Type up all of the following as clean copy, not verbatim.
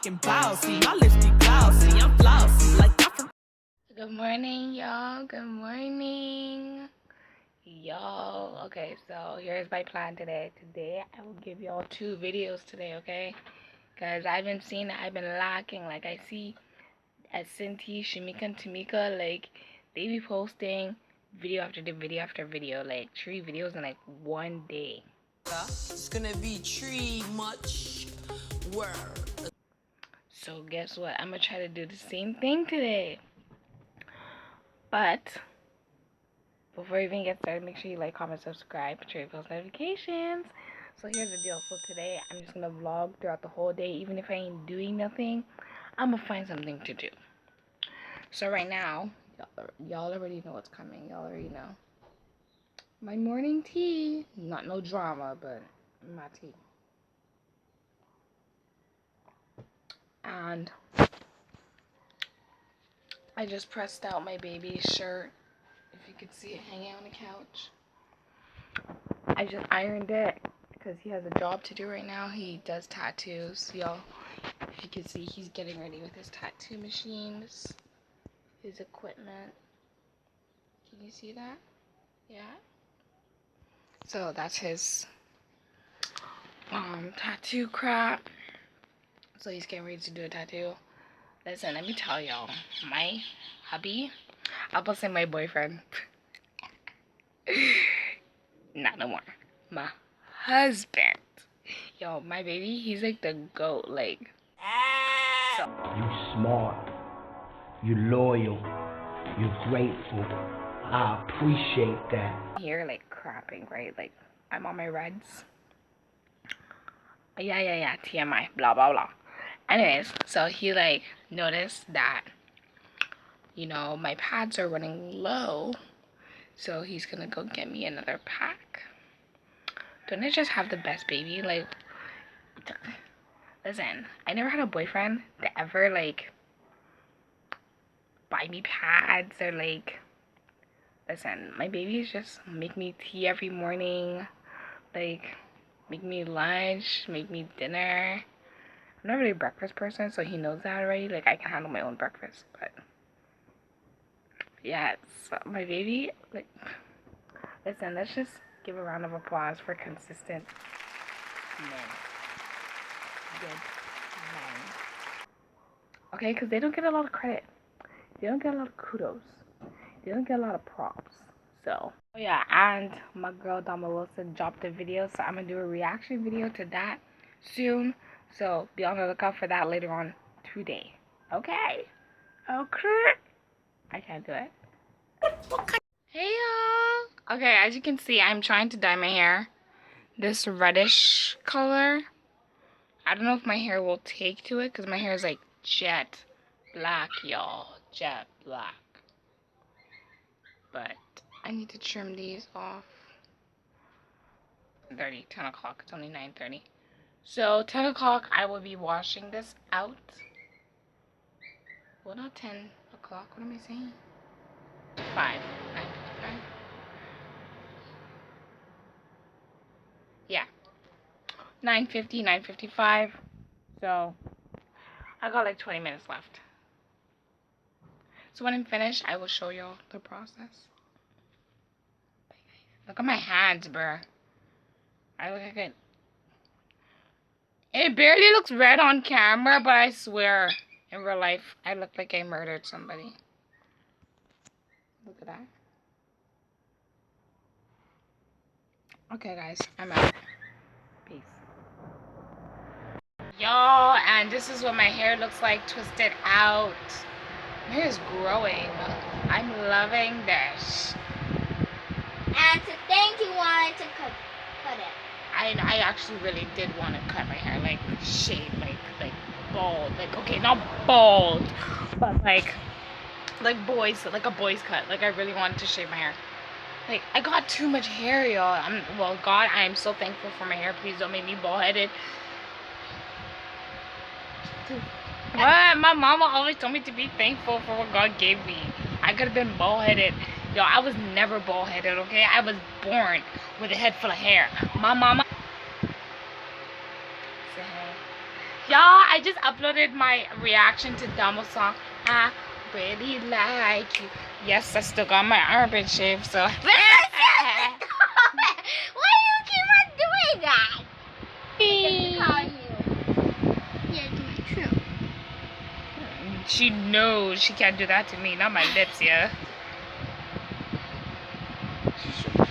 fucking bossy. My lipstick glossy, I'm flossy like I'm from. Good morning, y'all. Good morning, y'all. Okay, so here's my plan today. Today I will give y'all 2 videos today, okay? Because I've been seeing that I've been lacking. Like I see at Cinti, Shamika, and Tamika, like they be posting video after video after video, like 3 videos in like one day. It's gonna be tree much work. So guess what? I'm gonna try to do the same thing today. But before we even get started, make sure you like, comment, subscribe, turn your post notifications. So here's the deal. So today I'm just gonna vlog throughout the whole day. Even if I ain't doing nothing, I'm gonna find something to do. So right now, y'all already know what's coming. Y'all already know. My morning tea. Not no drama, but my tea. And I just pressed out my baby's shirt. If you could see it hanging on the couch. I just ironed it because he has a job to do right now. He does tattoos, y'all. If you can see, he's getting ready with his tattoo machines, his equipment. Can you see that? Yeah. So that's his tattoo crap. So he's getting ready to do a tattoo. Listen, let me tell y'all, my hubby, I'm about to say my boyfriend. Not no more. My husband. Yo, my baby, he's like the GOAT, like. So. You smart, you loyal, you're grateful. I appreciate that. Here, like, crapping, right? Like, I'm on my reds. Yeah, TMI, blah, blah, blah. Anyways, so he, like, noticed that, you know, my pads are running low. So he's gonna go get me another pack. Don't I just have the best baby? Like, listen, I never had a boyfriend that ever, like, buy me pads or, like, listen, my babies just make me tea every morning, like, make me lunch, make me dinner. I'm not really a breakfast person, so he knows that already. Like, I can handle my own breakfast, but yeah, so my baby, like, listen, let's just give a round of applause for consistent men. Good men. Okay, because they don't get a lot of credit. They don't get a lot of kudos. They don't get a lot of props. So, oh yeah, and my girl Dama Wilson dropped a video, so I'm gonna do a reaction video to that soon. So be on the lookout for that later on today. Okay? Okay. I can't do it. Hey y'all. Okay, as you can see, I'm trying to dye my hair this reddish color. I don't know if my hair will take to it because my hair is like jet black, y'all. Jet black. But I need to trim these off. 10 o'clock. It's only 9:30. So 10 o'clock, I will be washing this out. Well, not 10 o'clock. What am I saying? 9:55. Yeah. 9:50, 9:55. So I got like 20 minutes left. So when I'm finished, I will show y'all the process. Look at my hands, bruh. I look like it. It barely looks red on camera, but I swear, in real life, I look like I murdered somebody. Look at that. Okay, guys, I'm out. Peace. Y'all, and this is what my hair looks like twisted out. My hair is growing. I'm loving this. And to think you wanted to cut it. I actually really did want to cut my hair, like shave, like bald, like okay, not bald, but like boys, like a boy's cut. Like I really wanted to shave my hair. Like I got too much hair, y'all. Well, God, I am so thankful for my hair. Please don't make me bald-headed. What? My mama always told me to be thankful for what God gave me. I could have been bald-headed. Yo, I was never bald-headed, okay? I was born with a head full of hair. My mama... Say hey. Y'all, I just uploaded my reaction to Domo's song. I really like you. Yes, I still got my armpit shaved, so. Why do you keep on doing that? Yeah, it's true. She knows she can't do that to me, not my lips, yeah. She's so cute.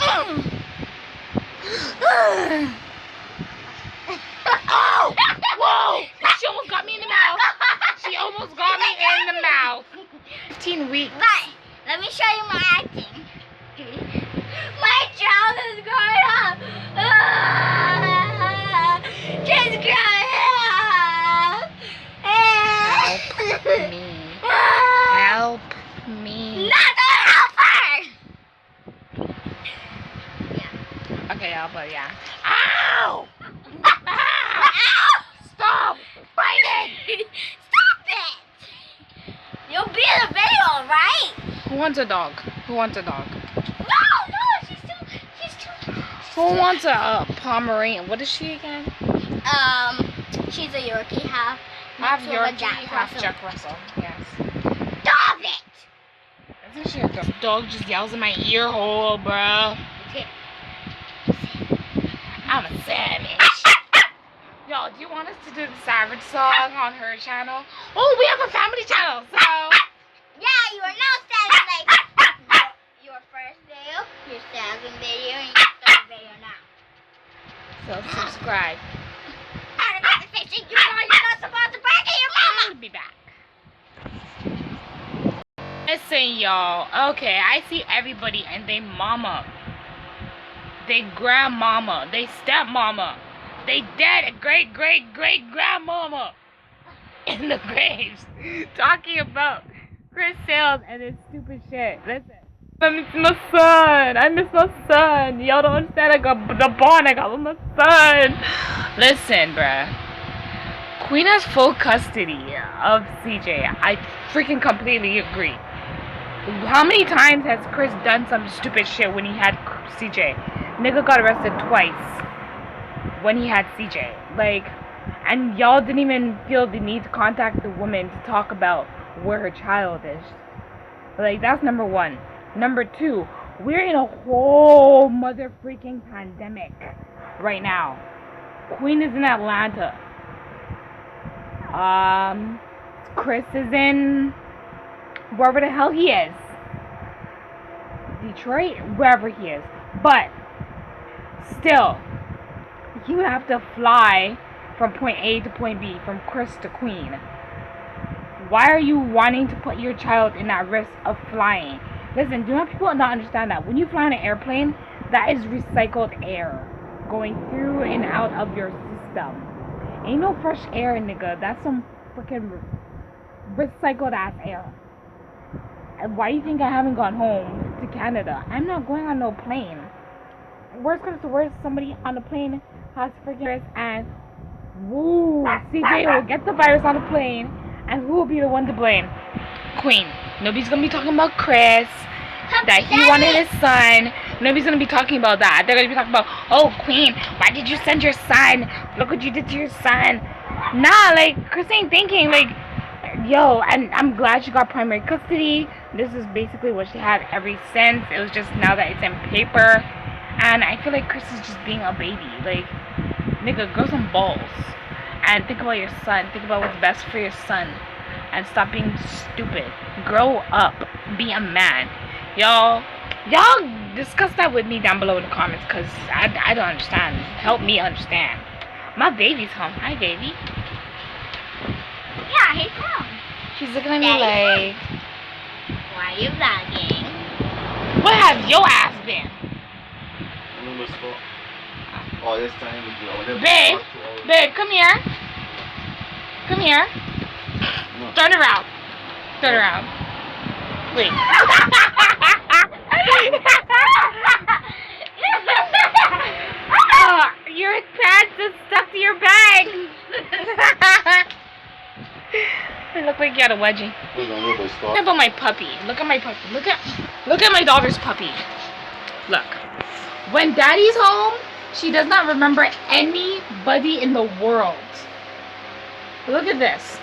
Oh! Whoa! She almost got me in the mouth. She almost got me in the mouth. 15 weeks. But let me show you my acting. My child is growing up. She's growing up. Help me. Not gonna help her. Okay, but yeah. Ow! Ow! Stop fighting! Stop it! You'll be in the video, right? Who wants a dog? Who wants a dog? No, she's too. Who wants a Pomeranian? What is she again? She's a Yorkie, half Yorkie, Jack half Russell. Jack Russell. Yes. Stop it! Isn't she a dog? Just yells in my ear hole, bro. I'm a savage. Yo, do you want us to do the Savage song on her channel? Oh, we have a family channel, so. Yeah, you are now starting like your first video, your second video, and your third video now. So subscribe. You're not supposed to bark at your mama. I'll be back. Listen, y'all. Okay, I see everybody and they mama. They grandmama. They stepmama. They dead great-great-great-grandmama in the graves talking about Chris Sales and his stupid shit. Listen. I miss my son. I miss my son. Y'all don't understand. I got the bond I got with my son. Listen, bruh. Queen has full custody of CJ. I freaking completely agree. How many times has Chris done some stupid shit when he had CJ? Nigga got arrested twice when he had CJ. Like, and y'all didn't even feel the need to contact the woman to talk about where her child is. Like, that's number one. Number two, we're in a whole mother freaking pandemic right now. Queen is in Atlanta. Chris is in wherever the hell he is. Detroit, wherever he is. But still, you have to fly from point A to point B, from Chris to Queen. Why are you wanting to put your child in that risk of flying? Listen, do not people not understand that when you fly on an airplane, that is recycled air going through and out of your system. Ain't no fresh air, nigga. That's some freaking recycled ass air. And why you think I haven't gone home to Canada? I'm not going on no plane. Worst comes to worst, somebody on the plane has freaking virus, and woo, CJ will get the virus on the plane, and who will be the one to blame? Queen. Nobody's gonna be talking about Chris, that he wanted his son. Nobody's gonna be talking about that. They're gonna be talking about, oh, Queen, why did you send your son? Look what you did to your son. Nah, like, Chris ain't thinking, like, yo, and I'm glad she got primary custody. This is basically what she had ever since. It was just now that it's in paper. And I feel like Chris is just being a baby. Like, nigga, grow some balls. And think about your son. Think about what's best for your son. And stop being stupid. Grow up. Be a man. Y'all discuss that with me down below in the comments, because I don't understand. Help me understand. My baby's home. Hi, baby. Yeah, he's home. She's looking at me like, why are you vlogging? what have your ass been? Babe, come here. Come here. Turn around. Turn around. Wait. Oh, your pants is stuck to your bag. You look like you had a wedgie. Look at my puppy. Look at my puppy. Look at my daughter's puppy. Look. When daddy's home, she does not remember anybody in the world. Look at this.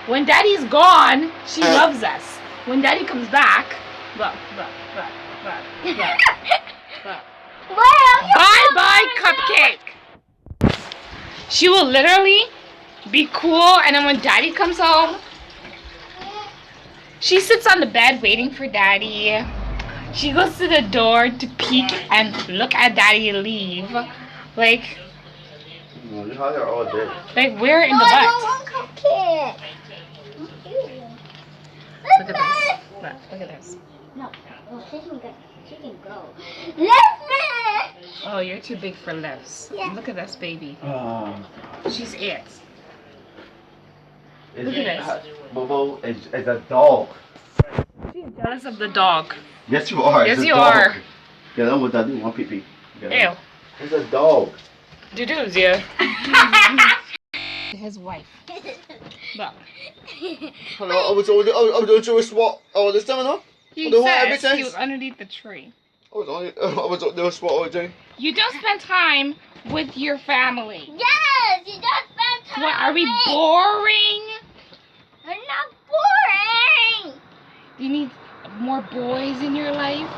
When daddy's gone, she loves us. When daddy comes back, look. Bye-bye, cupcake. She will literally be cool, and then when daddy comes home, she sits on the bed waiting for daddy. She goes to the door to peek and look at daddy leave. Like, all day. like we're in the I butt. don't want cupcake. Look at this. Look at this. No, she can go. Let me. Oh, you're too big for lips. Yeah. Look at this baby. She's it. Look Look at this. Bobo is a dog. She's jealous of the dog. Yes, you are. Yes, it's a you dog. are. Get on with that. Do one pee pee. Ew. It's a dog. Doo-doos, yeah. His wife. Look. Hello, I was doing a SWAT. Oh, this time, no? He The what, says everything? he was underneath the tree. I was doing SWAT all day. You don't spend time with your family. Yes, you just spend time. What, are we with me. boring? I'm not boring. Do you need more boys in your life?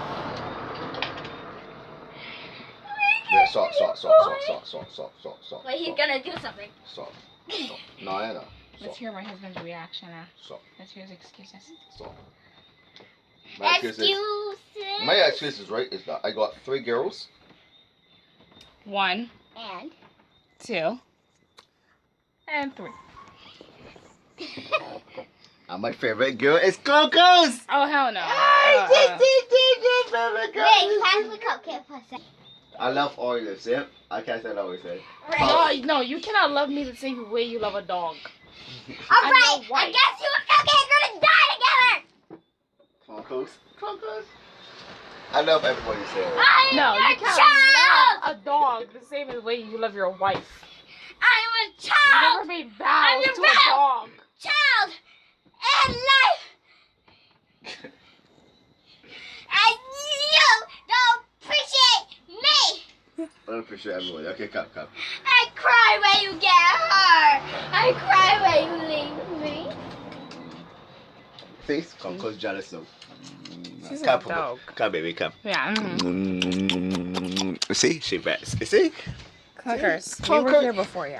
Yeah, stop. But he's gonna do something. Stop. No, I know. Let's hear my husband's reaction now. Stop. Let's hear his excuses. Stop. Excuses. My excuse is right is that I got 3 girls. 1, And 2, and 3. And my favorite girl is Coco's. Oh, hell no. wait, pass me cupcake for a second. I love Oreos, yeah? I can't say that always say. No, you cannot love me the same way you love a dog. Alright, why. I guess you and cupcake are gonna die together. Coco's. I love everybody saying. I am No, your you can't child. love a dog the same way you love your wife. I am a You child. never made vows your to a dog. Child and life. And you don't appreciate me. I don't appreciate everybody. Okay, come. I cry when you get hurt. I cry when you leave me. See? Coco's jealous now. She's a Come, dog. Come, baby, come. Yeah. See? She bets. You see? Clickers. We Clicker. were here before you.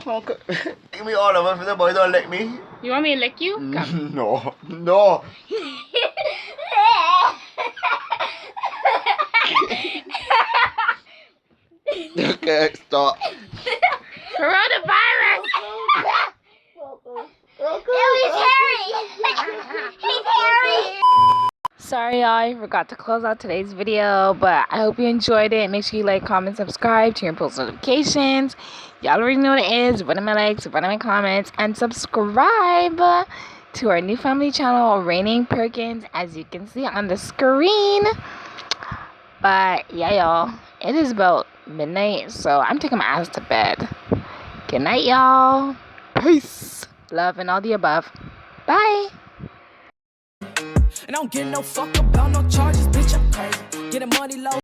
Coco. Give me all of it. The boy don't lick me. You want me to lick you? Come. No. Okay, stop. Coronavirus! Ew, he's hairy. He's hairy. Sorry, y'all, I forgot to close out today's video, but I hope you enjoyed it. Make sure you like, comment, subscribe, turn on post notifications. Y'all already know what it is. One of my likes, one of my comments, and subscribe to our new family channel, Raining Perkins, as you can see on the screen. But yeah, y'all, it is about midnight, so I'm taking my ass to bed. Good night, y'all. Peace. Love and all the above. Bye. And I don't give no fuck about no charges, bitch, I'm crazy. Getting money low.